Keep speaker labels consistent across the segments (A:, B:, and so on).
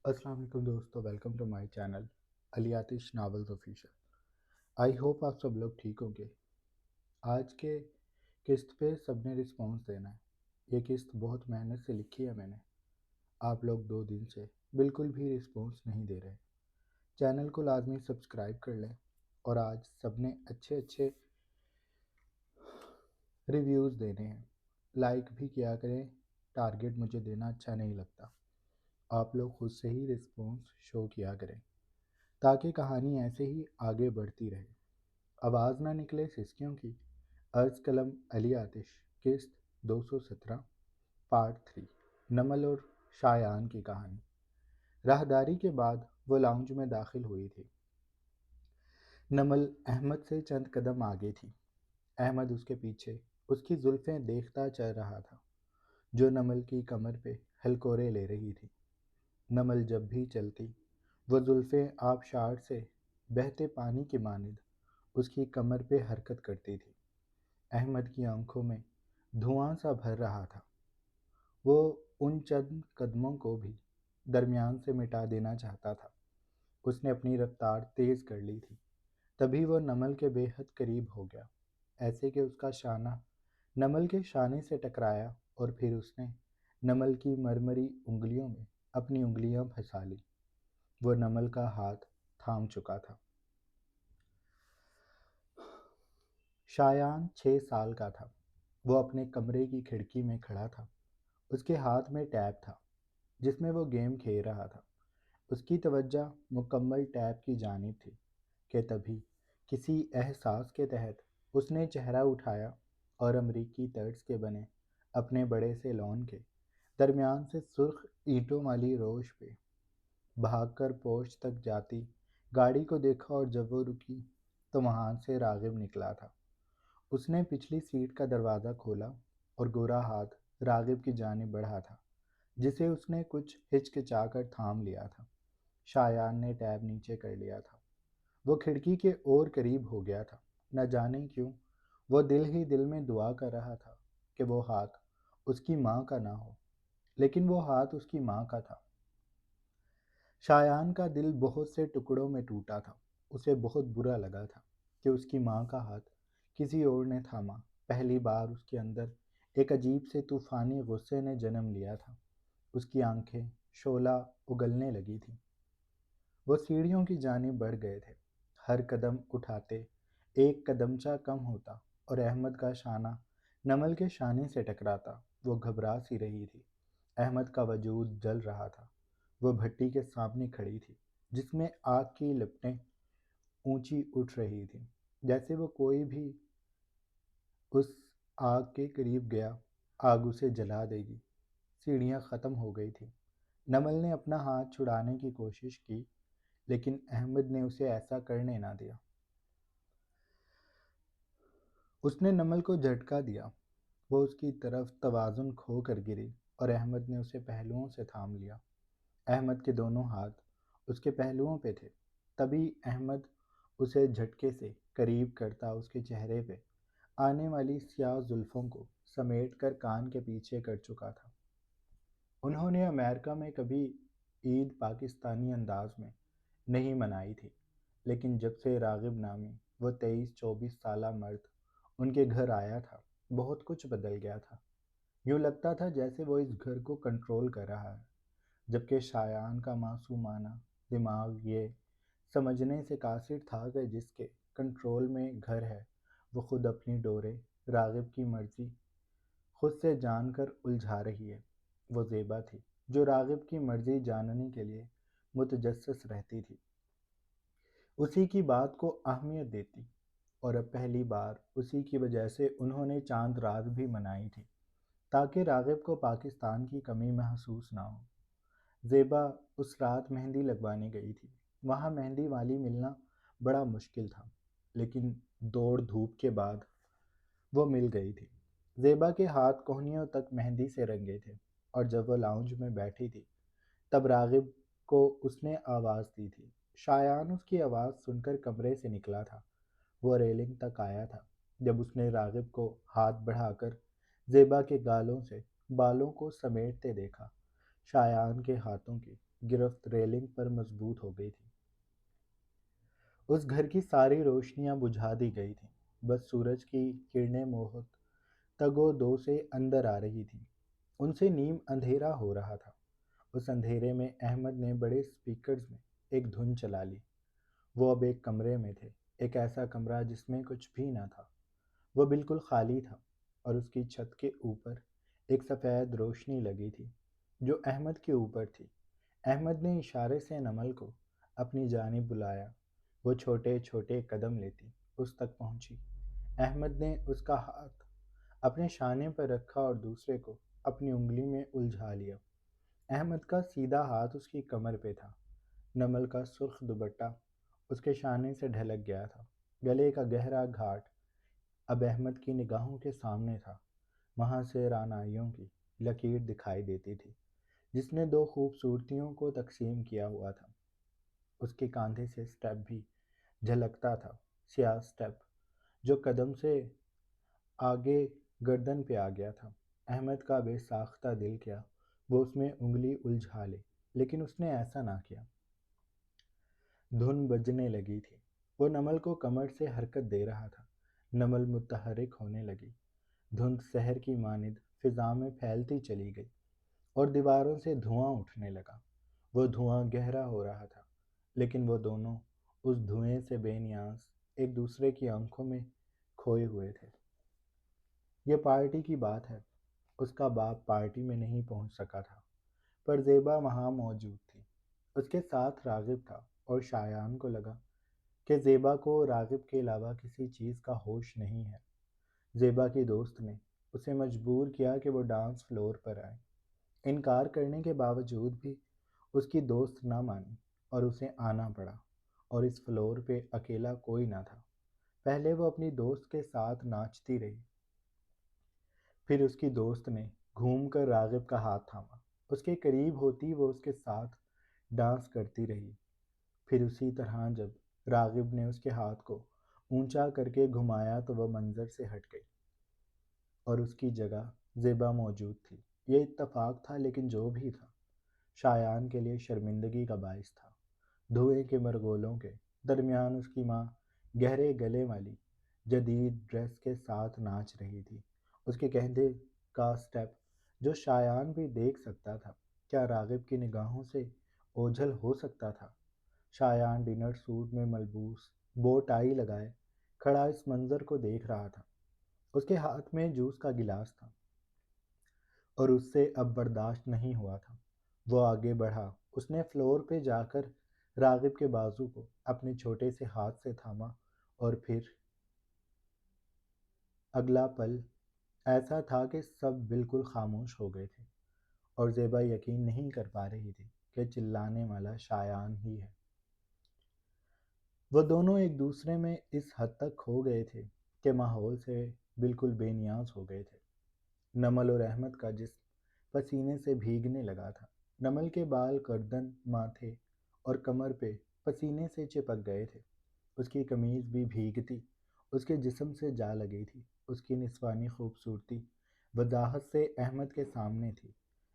A: السلام علیکم دوستو، ویلکم ٹو مائی چینل علی آتش ناولز آفیشیل۔ آئی ہوپ آپ سب لوگ ٹھیک ہوں گے۔ آج کے قسط پہ سب نے رسپانس دینا ہے۔ یہ قسط بہت محنت سے لکھی ہے میں نے۔ آپ لوگ 2 دن سے بالکل بھی رسپانس نہیں دے رہے۔ چینل کو لازمی سبسکرائب کر لیں، اور آج سب نے اچھے اچھے ریویوز دینے ہیں۔ لائک بھی کیا کریں، ٹارگٹ مجھے دینا اچھا نہیں لگتا۔ آپ لوگ خود سے ہی رسپانس شو کیا کریں تاکہ کہانی ایسے ہی آگے بڑھتی رہے۔ آواز نہ نکلے سسکیوں کی، عرض قلم علی آتش، قسط 217، پارٹ 3، نمل اور شایان کی کہانی۔ راہداری کے بعد وہ لاؤنج میں داخل ہوئی تھی۔ نمل احمد سے چند قدم آگے تھی۔ احمد اس کے پیچھے اس کی زلفیں دیکھتا چل رہا تھا، جو نمل کی کمر پہ ہلکورے لے رہی تھی۔ نمل جب بھی چلتی، وہ زلفیں آبشار سے بہتے پانی کی مانند اس کی کمر پہ حرکت کرتی تھی۔ احمد کی آنکھوں میں دھواں سا بھر رہا تھا۔ وہ ان چند قدموں کو بھی درمیان سے مٹا دینا چاہتا تھا۔ اس نے اپنی رفتار تیز کر لی تھی۔ تبھی وہ نمل کے بے حد قریب ہو گیا، ایسے کہ اس کا شانہ نمل کے شانے سے ٹکرایا، اور پھر اس نے نمل کی مرمری انگلیوں میں اپنی انگلیاں پھنسا لی۔ وہ نمل کا ہاتھ تھام چکا تھا۔ شایان 6 سال کا تھا۔ وہ اپنے کمرے کی کھڑکی میں کھڑا تھا۔ اس کے ہاتھ میں ٹیب تھا جس میں وہ گیم کھیل رہا تھا۔ اس کی توجہ مکمل ٹیب کی جانب تھی کہ تبھی کسی احساس کے تحت اس نے چہرہ اٹھایا اور امریکی طرز کے بنے اپنے بڑے سے لان کے درمیان سے سرخ اینٹوں والی روش پہ بھاگ کر پورچ تک جاتی گاڑی کو دیکھا، اور جب وہ رکی تو وہاں سے راغب نکلا تھا۔ اس نے پچھلی سیٹ کا دروازہ کھولا اور گورا ہاتھ راغب کی جانب بڑھا تھا، جسے اس نے کچھ ہچکچا کر تھام لیا تھا۔ شایان نے ٹیب نیچے کر لیا تھا۔ وہ کھڑکی کے اور قریب ہو گیا تھا۔ نہ جانے کیوں وہ دل ہی دل میں دعا کر رہا تھا کہ وہ ہاتھ اس کی ماں کا نہ ہو، لیکن وہ ہاتھ اس کی ماں کا تھا۔ شایان کا دل بہت سے ٹکڑوں میں ٹوٹا تھا۔ اسے بہت برا لگا تھا کہ اس کی ماں کا ہاتھ کسی اور نے تھاما۔ پہلی بار اس کے اندر ایک عجیب سے طوفانی غصے نے جنم لیا تھا۔ اس کی آنکھیں شعلہ اگلنے لگی تھیں۔ وہ سیڑھیوں کی جانب بڑھ گئے تھے۔ ہر قدم اٹھاتے ایک قدمچہ کم ہوتا اور احمد کا شانہ نمل کے شانے سے ٹکراتا۔ وہ گھبرا سی رہی تھی۔ احمد کا وجود جل رہا تھا۔ وہ بھٹی کے سامنے کھڑی تھی جس میں آگ کی لپٹیں اونچی اٹھ رہی تھیں، جیسے وہ کوئی بھی اس آگ کے قریب گیا آگ اسے جلا دے گی۔ سیڑھیاں ختم ہو گئی تھیں۔ نمل نے اپنا ہاتھ چھڑانے کی کوشش کی، لیکن احمد نے اسے ایسا کرنے نہ دیا۔ اس نے نمل کو جھٹکا دیا۔ وہ اس کی طرف توازن کھو کر گری اور احمد نے اسے پہلوؤں سے تھام لیا۔ احمد کے دونوں ہاتھ اس کے پہلوؤں پہ تھے۔ تبھی احمد اسے جھٹکے سے قریب کرتا اس کے چہرے پہ آنے والی سیاہ زلفوں کو سمیٹ کر کان کے پیچھے کر چکا تھا۔ انہوں نے امریکہ میں کبھی عید پاکستانی انداز میں نہیں منائی تھی، لیکن جب سے راغب نامی وہ 23-24 سالہ مرد ان کے گھر آیا تھا، بہت کچھ بدل گیا تھا۔ یوں لگتا تھا جیسے وہ اس گھر کو کنٹرول کر رہا ہے، جبکہ شایان کا معصومانہ دماغ یہ سمجھنے سے قاصر تھا کہ جس کے کنٹرول میں گھر ہے وہ خود اپنی ڈوریں راغب کی مرضی خود سے جان کر الجھا رہی ہے۔ وہ زیبا تھی جو راغب کی مرضی جاننے کے لیے متجسس رہتی تھی، اسی کی بات کو اہمیت دیتی، اور اب پہلی بار اسی کی وجہ سے انہوں نے چاند رات بھی منائی تھی تاکہ راغب کو پاکستان کی کمی محسوس نہ ہو۔ زیبا اس رات مہندی لگوانے گئی تھی۔ وہاں مہندی والی ملنا بڑا مشکل تھا، لیکن دوڑ دھوپ کے بعد وہ مل گئی تھی۔ زیبا کے ہاتھ کوہنیوں تک مہندی سے رنگے تھے، اور جب وہ لاؤنج میں بیٹھی تھی تب راغب کو اس نے آواز دی تھی۔ شایان اس کی آواز سن کر کمرے سے نکلا تھا۔ وہ ریلنگ تک آیا تھا جب اس نے راغب کو ہاتھ بڑھا کر زیبا کے گالوں سے بالوں کو سمیٹتے دیکھا۔ شایان کے ہاتھوں کی گرفت ریلنگ پر مضبوط ہو گئی تھی۔ اس گھر کی ساری روشنیاں بجھا دی گئی تھیں، بس سورج کی کرنیں موہت تگ و دو سے اندر آ رہی تھیں۔ ان سے نیم اندھیرا ہو رہا تھا۔ اس اندھیرے میں احمد نے بڑے اسپیکرز میں ایک دھن چلا لی۔ وہ اب ایک کمرے میں تھے، ایک ایسا کمرہ جس میں کچھ بھی نہ تھا۔ وہ بالکل خالی تھا اور اس کی چھت کے اوپر ایک سفید روشنی لگی تھی جو احمد کے اوپر تھی۔ احمد نے اشارے سے نمل کو اپنی جانب بلایا۔ وہ چھوٹے چھوٹے قدم لیتی اس تک پہنچی۔ احمد نے اس کا ہاتھ اپنے شانے پر رکھا اور دوسرے کو اپنی انگلی میں الجھا لیا۔ احمد کا سیدھا ہاتھ اس کی کمر پہ تھا۔ نمل کا سرخ دوپٹہ اس کے شانے سے ڈھلک گیا تھا۔ گلے کا گہرا گھاٹ اب احمد کی نگاہوں کے سامنے تھا۔ وہاں سے رعنائیوں کی لکیر دکھائی دیتی تھی جس نے دو خوبصورتیوں کو تقسیم کیا ہوا تھا۔ اس کے کاندھے سے سٹیپ بھی جھلکتا تھا، سیاہ سٹیپ جو قدم سے آگے گردن پہ آ گیا تھا۔ احمد کا بے ساختہ دل کیا وہ اس میں انگلی الجھا لے، لیکن اس نے ایسا نہ کیا۔ دھن بجنے لگی تھی۔ وہ نمل کو کمر سے حرکت دے رہا تھا۔ نمل متحرک ہونے لگی۔ دھند سحر کی مانند فضا میں پھیلتی چلی گئی اور دیواروں سے دھواں اٹھنے لگا۔ وہ دھواں گہرا ہو رہا تھا، لیکن وہ دونوں اس دھوئیں سے بے نیاز ایک دوسرے کی آنکھوں میں کھوئے ہوئے تھے۔ یہ پارٹی کی بات ہے۔ اس کا باپ پارٹی میں نہیں پہنچ سکا تھا، پر زیبا وہاں موجود تھی۔ اس کے ساتھ راغب تھا اور شایان کو لگا کہ زیبا کو راغب کے علاوہ کسی چیز کا ہوش نہیں ہے۔ زیبا کی دوست نے اسے مجبور کیا کہ وہ ڈانس فلور پر آئے۔ انکار کرنے کے باوجود بھی اس کی دوست نہ مانی اور اسے آنا پڑا، اور اس فلور پہ اکیلا کوئی نہ تھا۔ پہلے وہ اپنی دوست کے ساتھ ناچتی رہی، پھر اس کی دوست نے گھوم کر راغب کا ہاتھ تھاما۔ اس کے قریب ہوتی وہ اس کے ساتھ ڈانس کرتی رہی۔ پھر اسی طرح جب راغب نے اس کے ہاتھ کو اونچا کر کے گھمایا تو وہ منظر سے ہٹ گئی اور اس کی جگہ زیبا موجود تھی۔ یہ اتفاق تھا، لیکن جو بھی تھا شایان کے لیے شرمندگی کا باعث تھا۔ دھوئیں کے مرغولوں کے درمیان اس کی ماں گہرے گلے والی جدید ڈریس کے ساتھ ناچ رہی تھی۔ اس کے کندھے کا سٹیپ جو شایان بھی دیکھ سکتا تھا، کیا راغب کی نگاہوں سے اوجھل ہو سکتا تھا؟ شایان ڈنر سوٹ میں ملبوس، بو ٹائی لگائے کھڑا اس منظر کو دیکھ رہا تھا۔ اس کے ہاتھ میں جوس کا گلاس تھا اور اس سے اب برداشت نہیں ہوا تھا۔ وہ آگے بڑھا۔ اس نے فلور پہ جا کر راغب کے بازو کو اپنے چھوٹے سے ہاتھ سے تھاما اور پھر اگلا پل ایسا تھا کہ سب بالکل خاموش ہو گئے تھے اور زیبا یقین نہیں کر پا رہی تھی کہ چلانے والا شایان ہی ہے۔ وہ دونوں ایک دوسرے میں اس حد تک کھو گئے تھے کہ ماحول سے بالکل بے نیاز ہو گئے تھے۔ نمل اور احمد کا جسم پسینے سے بھیگنے لگا تھا۔ نمل کے بال گردن، ماتھے اور کمر پہ پسینے سے چپک گئے تھے۔ اس کی قمیض بھی بھیگتی اس کے جسم سے جا لگی تھی۔ اس کی نسوانی خوبصورتی وضاحت سے احمد کے سامنے تھی۔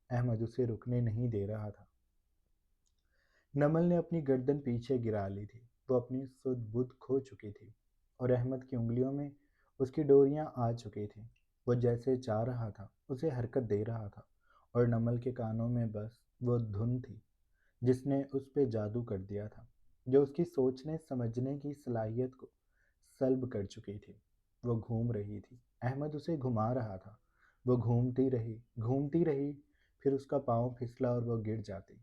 A: احمد اسے رکنے نہیں دے رہا تھا۔ نمل نے اپنی گردن پیچھے گرا لی تھی۔ وہ اپنی سدھ بدھ کھو چکی تھی اور احمد کی انگلیوں میں اس کی ڈوریاں آ چکی تھیں۔ وہ جیسے چاہ رہا تھا اسے حرکت دے رہا تھا، اور نمل کے کانوں میں بس وہ دھن تھی جس نے اس پہ جادو کر دیا تھا، جو اس کی سوچنے سمجھنے کی صلاحیت کو سلب کر چکی تھی۔ وہ گھوم رہی تھی، احمد اسے گھما رہا تھا۔ وہ گھومتی رہی، پھر اس کا پاؤں پھسلا اور وہ گر جاتی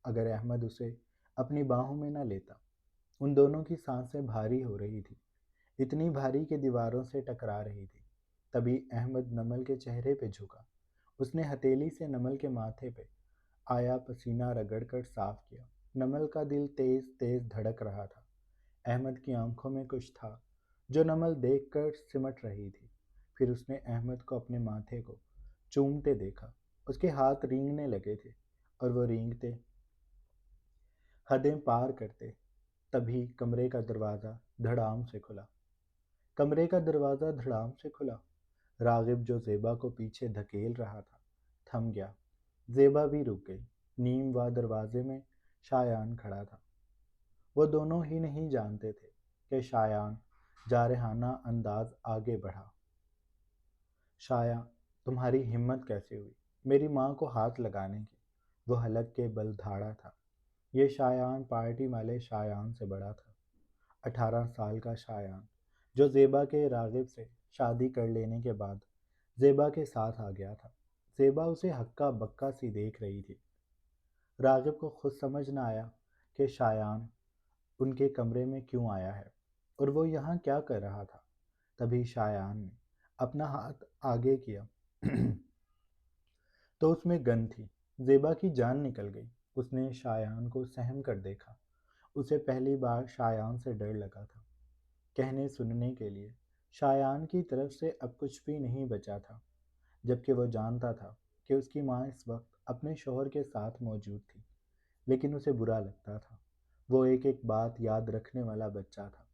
A: اگر احمد اسے اپنی باہوں میں نہ لیتا۔ ان دونوں کی سانسیں بھاری ہو رہی تھی، اتنی بھاری کہ دیواروں سے ٹکرا رہی تھی۔ تبھی احمد نمل کے چہرے پہ جھکا۔ اس نے ہتھیلی سے نمل کے ماتھے پہ آیا پسینہ رگڑ کر صاف کیا۔ نمل کا دل تیز تیز دھڑک رہا تھا۔ احمد کی آنکھوں میں کچھ تھا جو نمل دیکھ کر سمٹ رہی تھی۔ پھر اس نے احمد کو اپنے ماتھے کو چومتے دیکھا۔ اس کے ہاتھ رینگنے لگے تھے اور وہ رینگتے حدیں پار کرتے۔ تبھی کمرے کا دروازہ دھڑام سے کھلا۔ راغب جو زیبا کو پیچھے دھکیل رہا تھا تھم گیا۔ زیبا بھی رک گئی۔ نیم وا دروازے میں شایان کھڑا تھا۔ وہ دونوں ہی نہیں جانتے تھے کہ شایان جارحانہ انداز آگے بڑھا۔ شایان، تمہاری ہمت کیسے ہوئی میری ماں کو ہاتھ لگانے کی؟ وہ حلق کے بل دھاڑا تھا۔ یہ شایان پارٹی والے شایان سے بڑا تھا، 18 سال کا شایان، جو زیبا کے راغب سے شادی کر لینے کے بعد زیبا کے ساتھ آ گیا تھا۔ زیبا اسے ہکا بکا سی دیکھ رہی تھی۔ راغب کو خود سمجھ نہ آیا کہ شایان ان کے کمرے میں کیوں آیا ہے اور وہ یہاں کیا کر رہا تھا۔ تبھی شایان نے اپنا ہاتھ آگے کیا تو اس میں گن تھی۔ زیبا کی جان نکل گئی۔ اس نے شایان کو سہم کر دیکھا۔ اسے پہلی بار شایان سے ڈر لگا تھا۔ کہنے سننے کے لیے شایان کی طرف سے اب کچھ بھی نہیں بچا تھا، جبکہ وہ جانتا تھا کہ اس کی ماں اس وقت اپنے شوہر کے ساتھ موجود تھی، لیکن اسے برا لگتا تھا۔ وہ ایک ایک بات یاد رکھنے والا بچہ تھا۔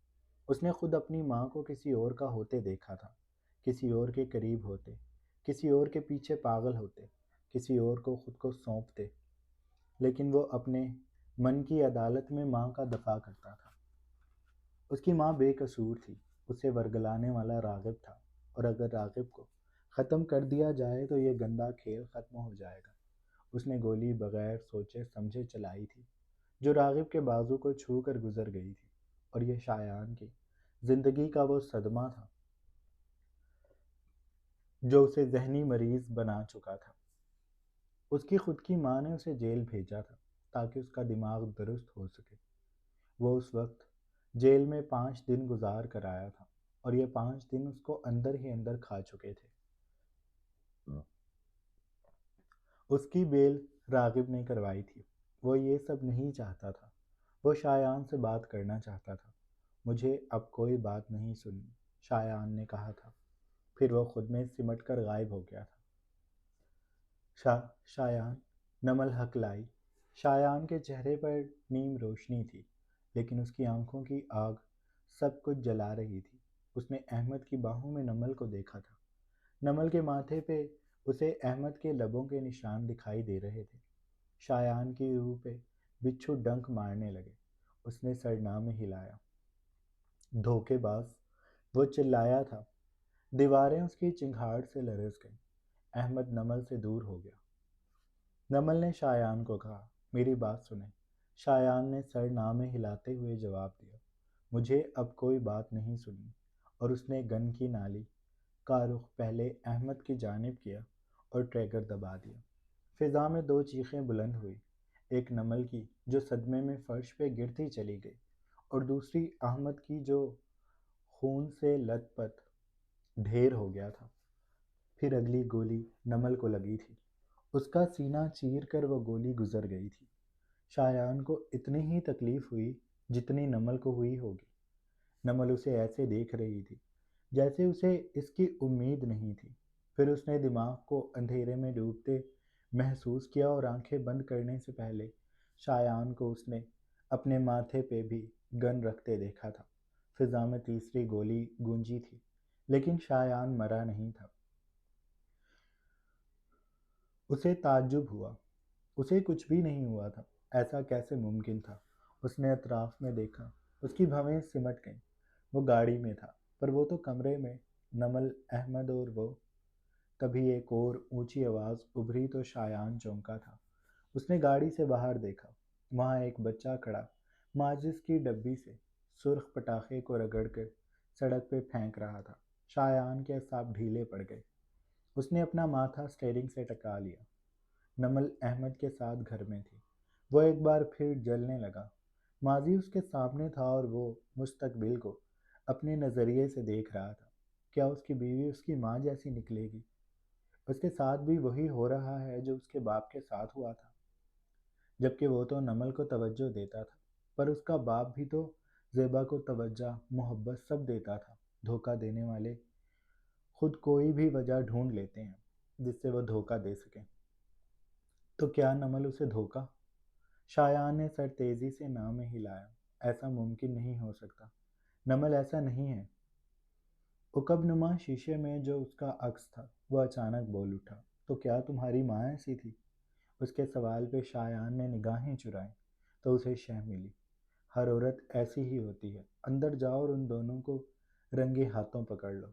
A: اس نے خود اپنی ماں کو کسی اور کا ہوتے دیکھا تھا، کسی اور کے قریب ہوتے، کسی اور کے پیچھے پاگل ہوتے، کسی اور کو خود کو سونپتے، لیکن وہ اپنے من کی عدالت میں ماں کا دفاع کرتا تھا۔ اس کی ماں بے قصور تھی۔ اسے ورگلانے والا راغب تھا، اور اگر راغب کو ختم کر دیا جائے تو یہ گندا کھیل ختم ہو جائے گا۔ اس نے گولی بغیر سوچے سمجھے چلائی تھی، جو راغب کے بازو کو چھو کر گزر گئی تھی، اور یہ شایان کی زندگی کا وہ صدمہ تھا جو اسے ذہنی مریض بنا چکا تھا۔ اس کی خود کی ماں نے اسے جیل بھیجا تھا تاکہ اس کا دماغ درست ہو سکے۔ وہ اس وقت جیل میں 5 دن گزار کر آیا تھا، اور یہ 5 دن اس کو اندر ہی اندر کھا چکے تھے۔ اس کی بیل راغب نے کروائی تھی۔ وہ یہ سب نہیں چاہتا تھا۔ وہ شایان سے بات کرنا چاہتا تھا۔ مجھے اب کوئی بات نہیں سننی، شایان نے کہا تھا۔ پھر وہ خود میں سمٹ کر غائب ہو گیا تھا۔ شایان، نمل ہکلائی۔ شایان کے چہرے پر نیم روشنی تھی، لیکن اس کی آنکھوں کی آگ سب کچھ جلا رہی تھی۔ اس نے احمد کی باہوں میں نمل کو دیکھا تھا۔ نمل کے ماتھے پہ اسے احمد کے لبوں کے نشان دکھائی دے رہے تھے۔ شایان کی روح پہ بچھو ڈنک مارنے لگے۔ اس نے سرنامے ہلایا۔ دھوکے باز، وہ چلایا تھا۔ دیواریں اس کی چنگھاڑ سے لرز گئیں۔ احمد نمل سے دور ہو گیا۔ نمل نے شایان کو کہا، میری بات سنیں۔ شایان نے سرنامے ہلاتے ہوئے جواب دیا، مجھے اب کوئی بات نہیں سننی، اور اس نے گن کی نالی کا رخ پہلے احمد کی جانب کیا اور ٹریگر دبا دیا۔ فضا میں 2 چیخیں بلند ہوئی، ایک نمل کی جو صدمے میں فرش پہ گرتی چلی گئی، اور دوسری احمد کی جو خون سے لت پت ڈھیر ہو گیا تھا۔ پھر اگلی گولی نمل کو لگی تھی۔ اس کا سینہ چیر کر وہ گولی گزر گئی تھی۔ شایان کو اتنی ہی تکلیف ہوئی جتنی نمل کو ہوئی ہوگی۔ نمل اسے ایسے دیکھ رہی تھی جیسے اسے اس کی امید نہیں تھی۔ پھر اس نے دماغ کو اندھیرے میں ڈوبتے محسوس کیا، اور آنکھیں بند کرنے سے پہلے شایان کو اس نے اپنے ماتھے پہ بھی گن رکھتے دیکھا تھا۔ فضا میں تیسری گولی گونجی تھی، لیکن شایان مرا نہیں تھا۔ اسے تعجب ہوا۔ اسے کچھ بھی نہیں ہوا تھا۔ ایسا کیسے ممکن تھا؟ اس نے اطراف میں دیکھا۔ اس کی بھویں سمٹ گئیں۔ وہ گاڑی میں تھا، پر وہ تو کمرے میں نمل، احمد اور وہ۔ تبھی ایک اور اونچی آواز ابھری تو شایان چونکا تھا۔ اس نے گاڑی سے باہر دیکھا۔ وہاں ایک بچہ کھڑا ماچس کی ڈبی سے سرخ پٹاخے کو رگڑ کر سڑک پہ پھینک رہا تھا۔ شایان کے اعصاب ڈھیلے پڑ گئے۔ اس نے اپنا ماتھا اسٹیئرنگ سے ٹکا لیا۔ نمل احمد کے ساتھ گھر میں تھی۔ وہ ایک بار پھر جلنے لگا۔ ماضی اس کے سامنے تھا، اور وہ مستقبل کو اپنے نظریے سے دیکھ رہا تھا۔ کیا اس کی بیوی اس کی ماں جیسی نکلے گی؟ اس کے ساتھ بھی وہی ہو رہا ہے جو اس کے باپ کے ساتھ ہوا تھا، جبکہ وہ تو نمل کو توجہ دیتا تھا، پر اس کا باپ بھی تو زیبا کو توجہ، محبت سب دیتا تھا۔ دھوکہ دینے والے خود کوئی بھی وجہ ڈھونڈ لیتے ہیں جس سے وہ دھوکہ دے سکیں۔ تو کیا نمل اسے دھوکہ؟ شایان نے سر تیزی سے نہ میں ہلایا۔ ایسا ممکن نہیں ہو سکتا، نمل ایسا نہیں ہے۔ عقب نما شیشے میں جو اس کا عکس تھا، وہ اچانک بول اٹھا، تو کیا تمہاری ماں ایسی تھی؟ اس کے سوال پہ شایان نے نگاہیں چرائیں تو اسے شہ ملی۔ ہر عورت ایسی ہی ہوتی ہے، اندر جاؤ اور ان دونوں کو رنگے ہاتھوں پکڑ لو،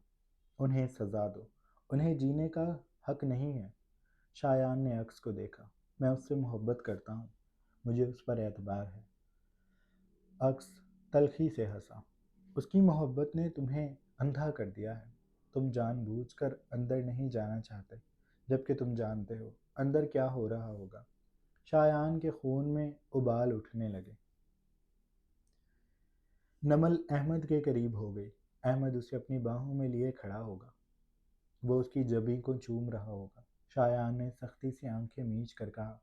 A: انہیں سزا دو، انہیں جینے کا حق نہیں ہے۔ شایان نے عکس کو دیکھا۔ میں اس سے محبت کرتا ہوں، مجھے اس پر اعتبار ہے۔ عکس تلخی سے ہنسا۔ اس کی محبت نے تمہیں اندھا کر دیا ہے۔ تم جان بوجھ کر اندر نہیں جانا چاہتے، جبکہ تم جانتے ہو اندر کیا ہو رہا ہوگا۔ شایان کے خون میں ابال اٹھنے لگے۔ نمل احمد کے قریب ہو گئی۔ احمد اسے اپنی باہوں میں لیے کھڑا ہوگا، وہ اس کی جبیں کو چوم رہا ہوگا۔ شایان نے سختی سے آنکھیں میچ کر کہا،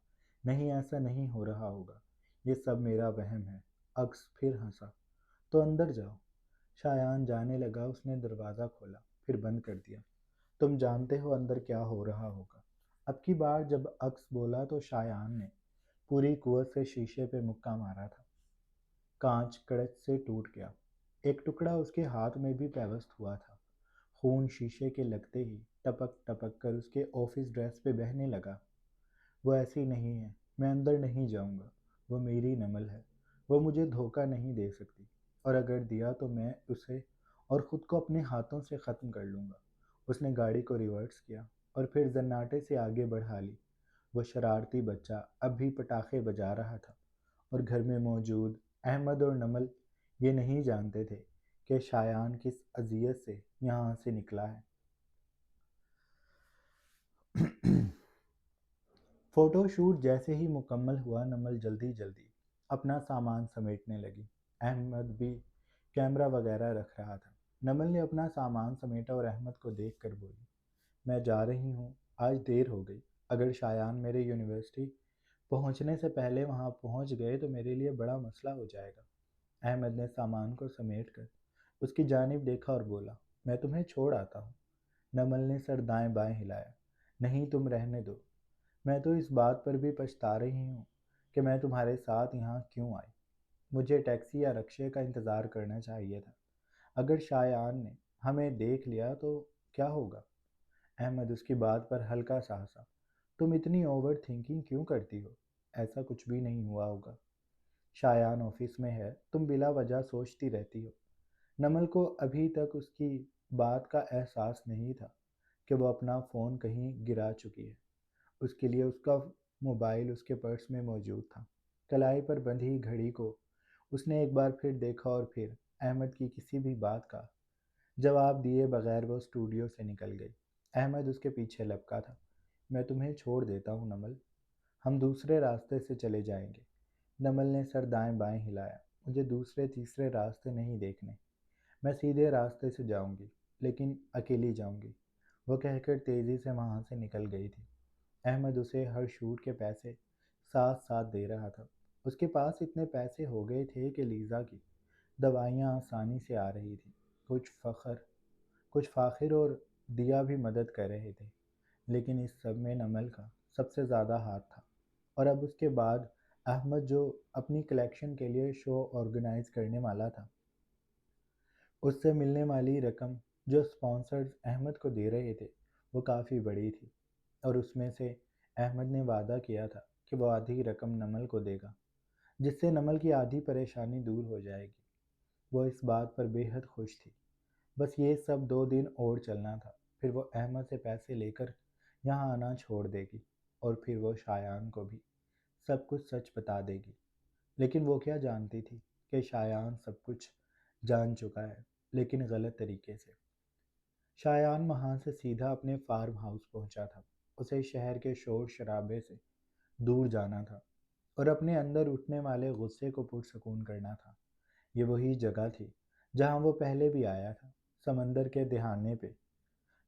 A: نہیں، ایسا نہیں ہو رہا ہوگا، یہ سب میرا وہم ہے۔ عکس پھر ہنسا۔ تو اندر جاؤ۔ شایان جانے لگا۔ اس نے دروازہ کھولا، پھر بند کر دیا۔ تم جانتے ہو اندر کیا ہو رہا ہوگا۔ اب کی بار جب عکس بولا تو شایان نے پوری قوت سے شیشے پہ مکہ مارا تھا۔ کانچ کڑچ سے ٹوٹ گیا۔ ایک ٹکڑا اس کے ہاتھ میں بھی پیوست ہوا تھا۔ خون شیشے کے لگتے ہی ٹپک ٹپک کر اس کے آفس ڈریس پہ بہنے لگا۔ وہ ایسی نہیں ہے، میں اندر نہیں جاؤں گا۔ وہ میری نمل ہے، وہ مجھے دھوکہ نہیں دے سکتی، اور اگر دیا تو میں اسے اور خود کو اپنے ہاتھوں سے ختم کر لوں گا۔ اس نے گاڑی کو ریورس کیا اور پھر زناٹے سے آگے بڑھا لی۔ وہ شرارتی بچہ اب بھی پٹاخے بجا رہا تھا، اور گھر میں موجود احمد اور نمل یہ نہیں جانتے تھے کہ شایان کس اذیت سے یہاں سے نکلا ہے۔ فوٹو شوٹ جیسے ہی مکمل ہوا، نمل جلدی جلدی اپنا سامان سمیٹنے لگی۔ احمد بھی کیمرہ وغیرہ رکھ رہا تھا۔ نمل نے اپنا سامان سمیٹا اور احمد کو دیکھ کر بولی، میں جا رہی ہوں، آج دیر ہو گئی۔ اگر شایان میرے یونیورسٹی پہنچنے سے پہلے وہاں پہنچ گئے تو میرے لیے بڑا مسئلہ ہو جائے گا۔ احمد نے سامان کو سمیٹ کر اس کی جانب دیکھا اور بولا، میں تمہیں چھوڑ آتا ہوں۔ نمل نے سر دائیں بائیں ہلایا، نہیں، تم رہنے دو۔ میں تو اس بات پر بھی پچھتا رہی ہوں کہ میں تمہارے ساتھ یہاں کیوں آئی۔ مجھے ٹیکسی یا رکشے کا انتظار کرنا چاہیے تھا۔ اگر شایان نے ہمیں دیکھ لیا تو کیا ہوگا؟ احمد اس کی بات پر ہلکا سا ہنسا۔ تم اتنی اوور تھنکنگ کیوں کرتی ہو؟ ایسا کچھ بھی نہیں ہوا ہوگا۔ شایان آفس میں ہے، تم بلا وجہ سوچتی رہتی ہو۔ نمل کو ابھی تک اس کی بات کا احساس نہیں تھا کہ وہ اپنا فون کہیں گرا چکی ہے۔ اس کے لیے اس کا موبائل اس کے پرس میں موجود تھا۔ کلائی پر بندھی گھڑی کو اس نے ایک بار پھر دیکھا اور پھر احمد کی کسی بھی بات کا جواب دیے بغیر وہ اسٹوڈیو سے نکل گئی۔ احمد اس کے پیچھے لپکا تھا۔ میں تمہیں چھوڑ دیتا ہوں نمل، ہم دوسرے راستے سے چلے جائیں گے۔ نمل نے سر دائیں بائیں ہلایا، مجھے دوسرے تیسرے راستے نہیں دیکھنے، میں سیدھے راستے سے جاؤں گی، لیکن اکیلی جاؤں گی۔ وہ کہہ کر تیزی سے وہاں سے نکل گئی تھی۔ احمد اسے ہر شوٹ کے پیسے ساتھ ساتھ دے رہا تھا۔ اس کے پاس اتنے پیسے ہو گئے تھے کہ لیزا کی دوائیاں آسانی سے آ رہی تھیں۔ کچھ فاخر اور دیا بھی مدد کر رہے تھے، لیکن اس سب میں نمل کا سب سے زیادہ ہاتھ تھا۔ اور اب اس کے بعد احمد جو اپنی کلیکشن کے لیے شو آرگنائز کرنے والا تھا، اس سے ملنے والی رقم جو اسپانسرز احمد کو دے رہے تھے وہ کافی بڑی تھی، اور اس میں سے احمد نے وعدہ کیا تھا کہ وہ آدھی رقم نمل کو دے گا، جس سے نمل کی آدھی پریشانی دور ہو جائے گی۔ وہ اس بات پر بے حد خوش تھی۔ بس یہ سب 2 دن اور چلنا تھا، پھر وہ احمد سے پیسے لے کر یہاں آنا چھوڑ دے گی، اور پھر وہ شایان کو بھی سب کچھ سچ بتا دے گی۔ لیکن وہ کیا جانتی تھی کہ شایان سب کچھ جان چکا ہے، لیکن غلط طریقے سے۔ شایان وہاں سے سیدھا اپنے فارم ہاؤس پہنچا تھا۔ اسے شہر کے شور شرابے سے دور جانا تھا اور اپنے اندر اٹھنے والے غصے کو پرسکون کرنا تھا۔ یہ وہی جگہ تھی جہاں وہ پہلے بھی آیا تھا، سمندر کے دہانے پہ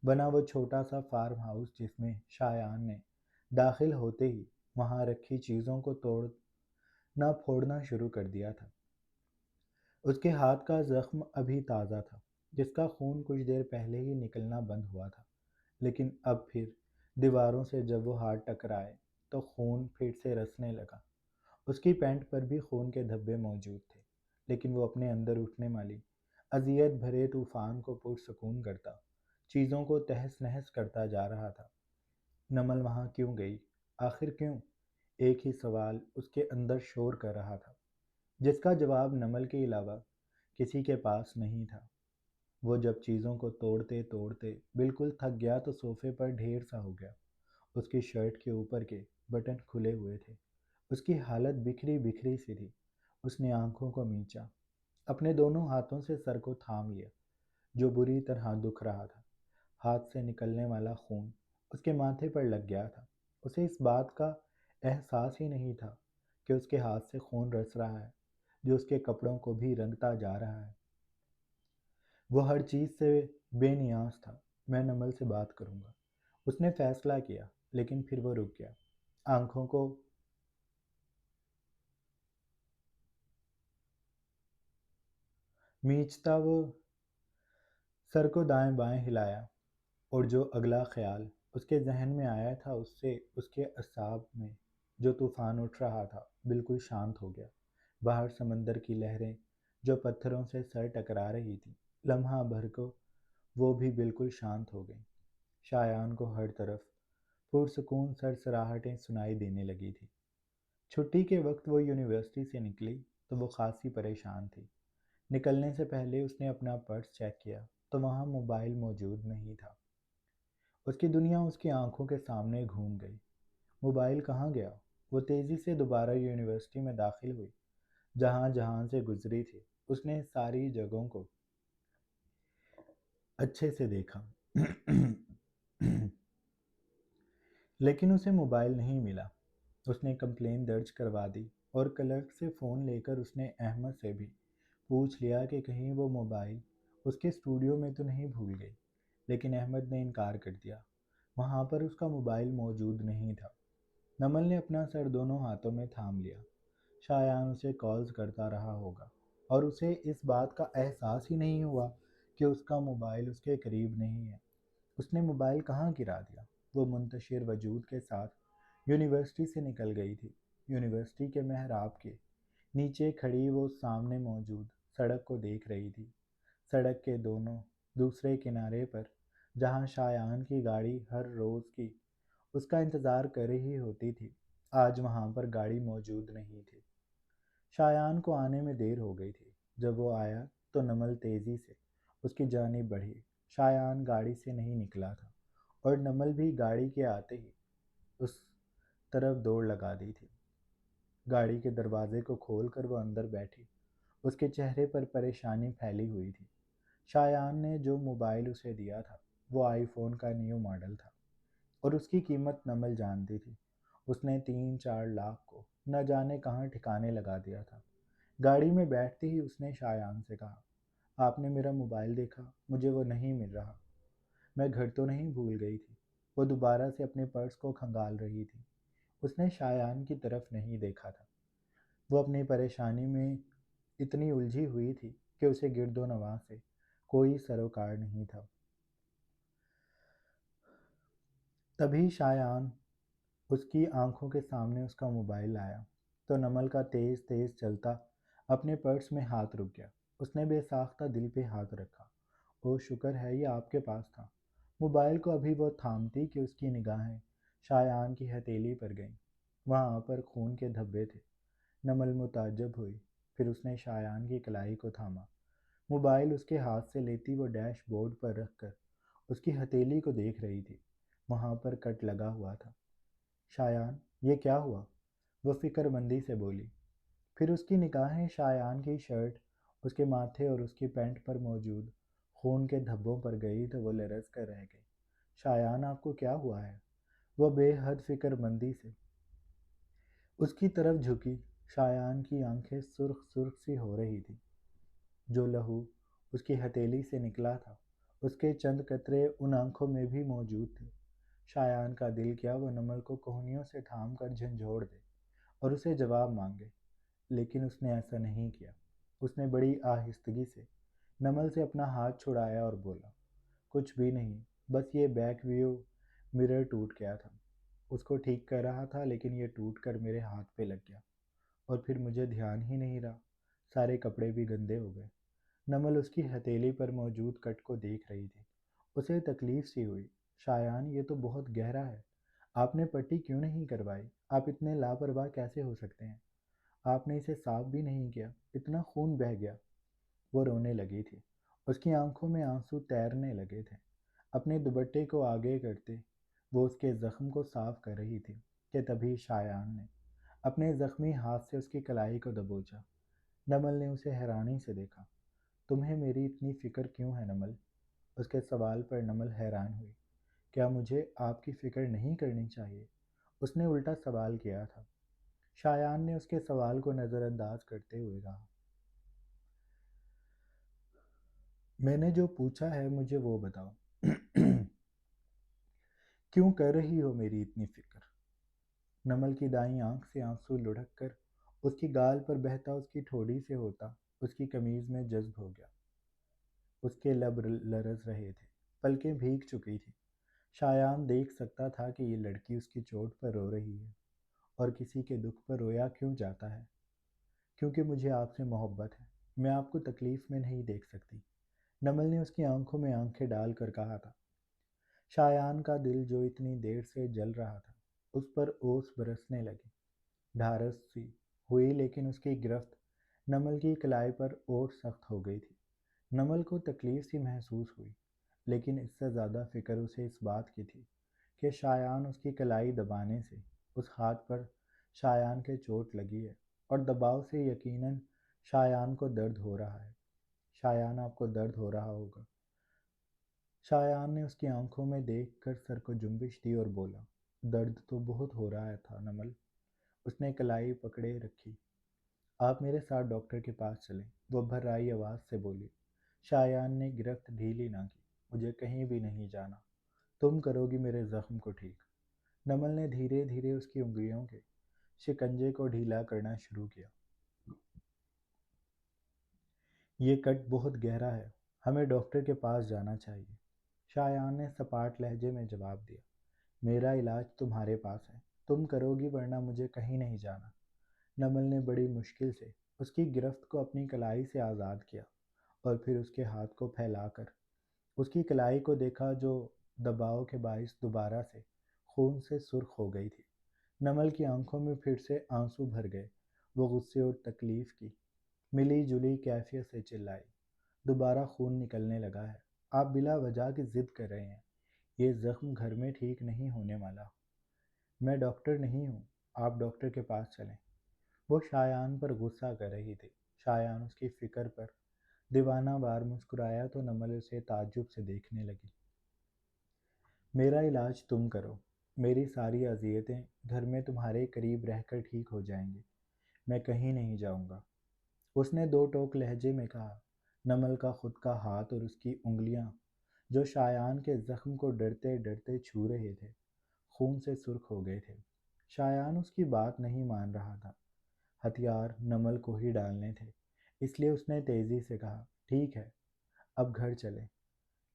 A: بنا وہ چھوٹا سا فارم ہاؤس، جس میں شایان نے داخل ہوتے ہی وہاں رکھی چیزوں کو توڑنا پھوڑنا شروع کر دیا تھا۔ اس کے ہاتھ کا زخم ابھی تازہ تھا، جس کا خون کچھ دیر پہلے ہی نکلنا بند ہوا تھا، لیکن اب پھر دیواروں سے جب وہ ہاتھ ٹکرائے تو خون پھر سے رسنے لگا۔ اس کی پینٹ پر بھی خون کے دھبے موجود تھے، لیکن وہ اپنے اندر اٹھنے والی اذیت بھرے طوفان کو پرسکون کرتا، چیزوں کو تہس نہس کرتا جا رہا تھا۔ نمل وہاں کیوں گئی؟ آخر کیوں؟ ایک ہی سوال اس کے اندر شور کر رہا تھا، جس کا جواب نمل کے علاوہ کسی کے پاس نہیں تھا۔ وہ جب چیزوں کو توڑتے توڑتے بالکل تھک گیا تو صوفے پر ڈھیر سا ہو گیا۔ اس کی شرٹ کے اوپر کے بٹن کھلے ہوئے تھے، اس کی حالت بکھری بکھری سی تھی۔ اس نے آنکھوں کو میچا، اپنے دونوں ہاتھوں سے سر کو تھام لیا جو بری طرح دکھ رہا تھا۔ ہاتھ سے نکلنے والا خون اس کے ماتھے پر لگ گیا تھا۔ اسے اس بات کا احساس ہی نہیں تھا کہ اس کے ہاتھ سے خون رس رہا ہے جو اس کے کپڑوں کو بھی رنگتا جا رہا ہے۔ وہ ہر چیز سے بے نیاز تھا۔ میں نمل سے بات کروں گا، اس نے فیصلہ کیا، لیکن پھر وہ رک گیا۔ آنکھوں کو میچتا وہ سر کو دائیں بائیں ہلایا، اور جو اگلا خیال اس کے ذہن میں آیا تھا اس سے اس کے اعصاب میں جو طوفان اٹھ رہا تھا بالکل شانت ہو گیا۔ باہر سمندر کی لہریں جو پتھروں سے سر ٹکرا رہی تھی، لمحہ بھر کو وہ بھی بالکل شانت ہو گئیں۔ شایان کو ہر طرف پرسکون سرسراہٹیں سنائی دینے لگی تھی۔ چھٹی کے وقت وہ یونیورسٹی سے نکلی تو وہ خاصی پریشان تھی۔ نکلنے سے پہلے اس نے اپنا پرس چیک کیا تو وہاں موبائل موجود نہیں تھا۔ اس کی دنیا اس کی آنکھوں کے سامنے گھوم گئی۔ موبائل کہاں گیا؟ وہ تیزی سے دوبارہ یونیورسٹی میں داخل ہوئی، جہاں جہاں سے گزری تھی اس نے ساری جگہوں کو اچھے سے دیکھا لیکن اسے موبائل نہیں ملا۔ اس نے کمپلین درج کروا دی اور کلرک سے فون لے کر اس نے احمد سے بھی پوچھ لیا کہ کہیں وہ موبائل اس کے اسٹوڈیو میں تو نہیں بھول گئی، لیکن احمد نے انکار کر دیا۔ وہاں پر اس کا موبائل موجود نہیں تھا۔ نمل نے اپنا سر دونوں ہاتھوں میں تھام لیا۔ شایان اسے کالز کرتا رہا ہوگا اور اسے اس بات کا احساس ہی نہیں ہوا کہ اس کا موبائل اس کے قریب نہیں ہے۔ اس نے موبائل کہاں گرا دیا؟ وہ منتشر وجود کے ساتھ یونیورسٹی سے نکل گئی تھی۔ یونیورسٹی کے محراب کے نیچے کھڑی وہ سامنے موجود سڑک کو دیکھ رہی تھی۔ سڑک کے دونوں دوسرے کنارے پر جہاں شایان کی گاڑی ہر روز کی اس کا انتظار کر رہی ہوتی تھی، آج وہاں پر گاڑی موجود نہیں تھی۔ شایان کو آنے میں دیر ہو گئی تھی۔ جب وہ آیا تو نمل تیزی سے اس کی جانب بڑھی۔ شایان گاڑی سے نہیں نکلا تھا اور نمل بھی گاڑی کے آتے ہی اس طرف دوڑ لگا دی تھی۔ گاڑی کے دروازے کو کھول کر وہ اندر بیٹھی۔ اس کے چہرے پر پریشانی پھیلی ہوئی تھی۔ شایان نے جو موبائل اسے دیا تھا وہ آئی فون کا نیو ماڈل تھا اور اس کی قیمت نمل جانتی تھی۔ اس نے 3-4 لاکھ کو نہ جانے کہاں ٹھکانے لگا دیا تھا۔ گاڑی میں بیٹھتے ہی اس نے شایان سے کہا، آپ نے میرا موبائل دیکھا؟ مجھے وہ نہیں مل رہا۔ میں گھر تو نہیں بھول گئی تھی؟ وہ دوبارہ سے اپنے پرس کو کھنگال رہی تھی۔ اس نے شایان کی طرف نہیں دیکھا تھا۔ وہ اپنی پریشانی میں اتنی الجھی ہوئی تھی کہ اسے گرد و نواح سے کوئی سروکار نہیں تھا۔ تبھی شایان اس کی آنکھوں کے سامنے اس کا موبائل آیا تو نمل کا تیز تیز چلتا اپنے پرس میں ہاتھ رک گیا۔ اس نے بے ساختہ دل پہ ہاتھ رکھا۔ او شکر ہے یہ آپ کے پاس تھا۔ موبائل کو ابھی وہ تھامتی کہ اس کی نگاہیں شایان کی ہتھیلی پر گئیں۔ وہاں پر خون کے دھبے تھے۔ نمل متعجب ہوئی، پھر اس نے شایان کی کلائی کو تھاما۔ موبائل اس کے ہاتھ سے لیتی وہ ڈیش بورڈ پر رکھ کر اس کی ہتھیلی کو دیکھ رہی تھی۔ وہاں پر کٹ لگا ہوا تھا۔ شایان، یہ کیا ہوا؟ وہ فکر مندی سے بولی۔ پھر اس کی نگاہیں شایان کی شرٹ، اس کے ماتھے اور اس کی پینٹ پر موجود خون کے دھبوں پر گئی تو وہ لرز کر رہ گئی۔ شایان، آپ کو کیا ہوا ہے؟ وہ بے حد فکر مندی سے اس کی طرف جھکی۔ شایان کی آنکھیں سرخ سرخ سی ہو رہی تھی۔ جو لہو اس کی ہتھیلی سے نکلا تھا اس کے چند قطرے ان آنکھوں میں بھی موجود تھے۔ شایان کا دل کیا وہ نمل کو کوہنیوں سے تھام کر جھنجھوڑ دے اور اسے جواب مانگے، لیکن اس نے ایسا نہیں کیا۔ اس نے بڑی آہستگی سے نمل سے اپنا ہاتھ چھڑایا اور بولا، کچھ بھی نہیں، بس یہ بیک ویو مرر ٹوٹ گیا تھا۔ اس کو ٹھیک کر رہا تھا لیکن یہ ٹوٹ کر میرے ہاتھ پہ لگ گیا اور پھر مجھے دھیان ہی نہیں رہا، سارے کپڑے بھی گندے ہو گئے۔ نمل اس کی ہتھیلی پر موجود کٹ کو دیکھ رہی تھی۔ اسے تکلیف سی ہوئی۔ شایان، یہ تو بہت گہرا ہے، آپ نے پٹی کیوں نہیں کروائی؟ آپ اتنے لاپرواہ کیسے ہو سکتے ہیں؟ آپ نے اسے صاف بھی نہیں کیا، اتنا خون بہہ گیا۔ وہ رونے لگی تھی، اس کی آنکھوں میں آنسو تیرنے لگے تھے۔ اپنے دوپٹے کو آگے کرتے وہ اس کے زخم کو صاف کر رہی تھی کہ تبھی شایان نے اپنے زخمی ہاتھ سے اس کی کلائی کو دبوچا۔ نمل نے اسے حیرانی سے دیکھا۔ تمہیں میری اتنی فکر کیوں ہے نمل؟ اس کے سوال پر نمل حیران ہوئی۔ کیا مجھے آپ کی فکر نہیں کرنی چاہیے؟ اس نے الٹا سوال کیا تھا۔ شایان نے اس کے سوال کو نظر انداز کرتے ہوئے کہا، میں نے جو پوچھا ہے مجھے وہ بتاؤ۔ کیوں کر رہی ہو میری اتنی فکر؟ نمل کی دائیں آنکھ سے آنسو لڑھک کر اس کی گال پر بہتا اس کی ٹھوڑی سے ہوتا اس کی قمیض میں جذب ہو گیا۔ اس کے لب لرز رہے تھے، پلکیں بھیگ چکی تھی۔ شایان دیکھ سکتا تھا کہ یہ لڑکی اس کی چوٹ پر رو رہی ہے، اور کسی کے دکھ پر رویا کیوں جاتا ہے؟ کیونکہ مجھے آپ سے محبت ہے، میں آپ کو تکلیف میں نہیں دیکھ سکتی، نمل نے اس کی آنکھوں میں آنکھیں ڈال کر کہا تھا۔ شایان کا دل جو اتنی دیر سے جل رہا تھا اس پر اوس برسنے لگی، ڈھارس سی ہوئی، لیکن اس کی گرفت نمل کی کلائی پر اور سخت ہو گئی تھی۔ نمل کو تکلیف سی محسوس ہوئی، لیکن اس سے زیادہ فکر اسے اس بات کی تھی کہ شایان اس کی کلائی دبانے سے اس ہاتھ پر شایان کے چوٹ لگی ہے، اور دباؤ سے یقیناً شایان کو درد ہو رہا ہے۔ شایان، آپ کو درد ہو رہا ہوگا۔ شایان نے اس کی آنکھوں میں دیکھ کر سر کو جنبش دی اور بولا، درد تو بہت ہو رہا تھا نمل۔ اس نے کلائی پکڑے رکھی۔ آپ میرے ساتھ ڈاکٹر کے پاس چلیں، وہ بھرائی آواز سے بولی۔ شایان نے گرفت ڈھیلی نہ کی۔ مجھے کہیں بھی نہیں جانا، تم کرو گی میرے زخم کو ٹھیک۔ نمل نے دھیرے دھیرے اس کی انگلیوں کے شکنجے کو ڈھیلا کرنا شروع کیا۔ یہ کٹ بہت گہرا ہے، ہمیں ڈاکٹر کے پاس جانا چاہیے، شایان نے سپاٹ لہجے میں جواب دیا۔ میرا علاج تمہارے پاس ہے، تم کرو گی، ورنہ مجھے کہیں نہیں جانا۔ نمل نے بڑی مشکل سے اس کی گرفت کو اپنی کلائی سے آزاد کیا، اور پھر اس کے ہاتھ کو پھیلا کر اس کی کلائی کو دیکھا جو دباؤ کے باعث دوبارہ سے خون سے سرخ ہو گئی تھی۔ نمل کی آنکھوں میں پھر سے آنسو بھر گئے۔ وہ غصے اور تکلیف کی ملی جلی کیفیت سے چلائی، دوبارہ خون نکلنے لگا ہے، آپ بلا وجہ کی ضد کر رہے ہیں، یہ زخم گھر میں ٹھیک نہیں ہونے والا۔ میں ڈاکٹر نہیں ہوں، آپ ڈاکٹر کے پاس چلیں۔ وہ شایان پر غصہ کر رہی تھی۔ شایان اس کی فکر پر دیوانہ وار مسکرایا تو نمل اسے تعجب سے دیکھنے لگی۔ میرا علاج تم کرو، میری ساری اذیتیں گھر میں تمہارے قریب رہ کر ٹھیک ہو جائیں گی، میں کہیں نہیں جاؤں گا، اس نے دو ٹوک لہجے میں کہا۔ نمل کا خود کا ہاتھ اور اس کی انگلیاں جو شایان کے زخم کو ڈرتے ڈرتے چھو رہے تھے، خون سے سرخ ہو گئے تھے۔ شایان اس کی بات نہیں مان رہا تھا، ہتھیار نمل کو ہی ڈالنے تھے، اس لیے اس نے تیزی سے کہا، ٹھیک ہے، اب گھر چلیں،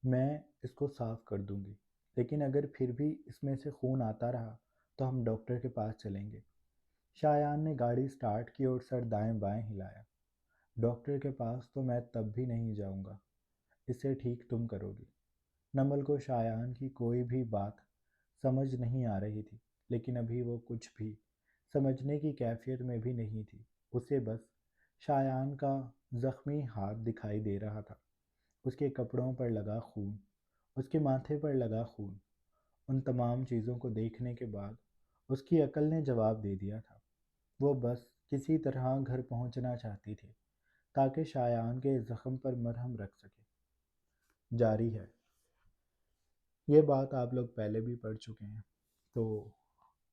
A: میں اس کو صاف کر دوں گی، لیکن اگر پھر بھی اس میں سے خون آتا رہا تو ہم ڈاکٹر کے پاس چلیں گے۔ شایان نے گاڑی سٹارٹ کی اور سر دائیں بائیں ہلایا۔ ڈاکٹر کے پاس تو میں تب بھی نہیں جاؤں گا، اسے ٹھیک تم کرو گی۔ نمل کو شایان کی کوئی بھی بات سمجھ نہیں آ رہی تھی، لیکن ابھی وہ کچھ بھی سمجھنے کی کیفیت میں بھی نہیں تھی۔ اسے بس شایان کا زخمی ہاتھ دکھائی دے رہا تھا، اس کے کپڑوں پر لگا خون، اس کے ماتھے پر لگا خون۔ ان تمام چیزوں کو دیکھنے کے بعد اس کی عقل نے جواب دے دیا تھا۔ وہ بس کسی طرح گھر پہنچنا چاہتی تھی تاکہ شایان کے زخم پر مرہم رکھ سکے۔ جاری ہے۔ یہ بات آپ لوگ پہلے بھی پڑھ چکے ہیں، تو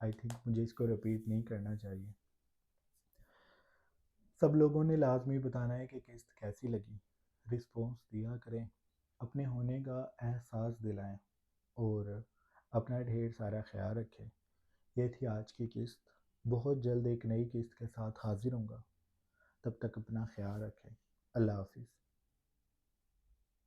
A: آئی تھنک مجھے اس کو رپیٹ نہیں کرنا چاہیے۔ سب لوگوں نے لازمی بتانا ہے کہ قسط کیسی لگی، رسپانس دیا کریں، اپنے ہونے کا احساس دلائیں، اور اپنا ڈھیر سارا خیال رکھیں۔ یہ تھی آج کی قسط۔ بہت جلد ایک نئی قسط کے ساتھ حاضر ہوں گا، تب تک اپنا خیال رکھیں۔ اللہ حافظ۔